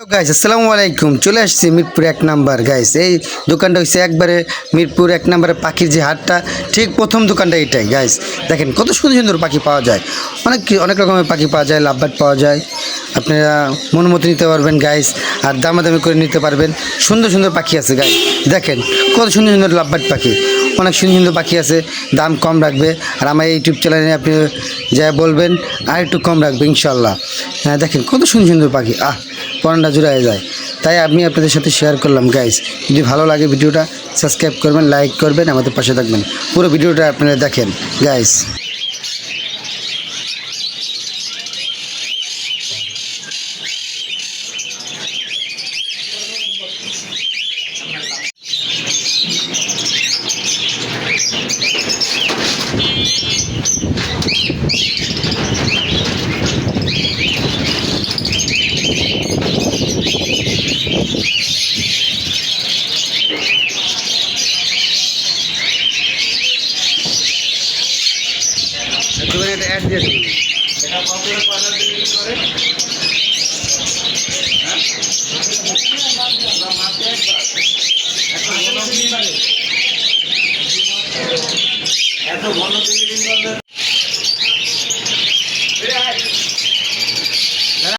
Guys আসসালামু আলাইকুম। চলে আসছি মিরপুর ১ নাম্বার। গাইস এই দোকানটা হচ্ছে একবারে মিরপুর ১ নাম্বারে পাখির যে হাটটা ঠিক প্রথম দোকানটা এটাই। গাইস দেখেন কত সুন্দর সুন্দর পাখি পাওয়া যায়, অনেক রকমের পাখি পাওয়া যায়, লাভবার্ড পাওয়া যায়। আপনারা মন মতো নিতে পারবেন গাইস, আর দামাদামি করে নিতে পারবেন। সুন্দর সুন্দর পাখি আছে গাইস, দেখেন কত সুন্দর সুন্দর লাভবার্ড পাখি, অনেক সুন্দর সুন্দর পাখি আছে। দাম কম রাখবে, আর আমার ইউটিউব চ্যানেলে আপনি যা বলবেন আর একটু কম রাখবে ইনশাল্লাহ। হ্যাঁ দেখেন কত সুন্দর সুন্দর পাখি, পরানটা জুড়ে যায়। তাই আমি আপনাদের সাথে শেয়ার করলাম গাইস। যদি ভালো লাগে ভিডিওটা সাবস্ক্রাইব করবেন, লাইক করবেন, আমাদের পাশে থাকবেন। পুরো ভিডিওটা আপনারা দেখেন গাইস। একটা অ্যাড দিয়ে দেবেন। এত ঘন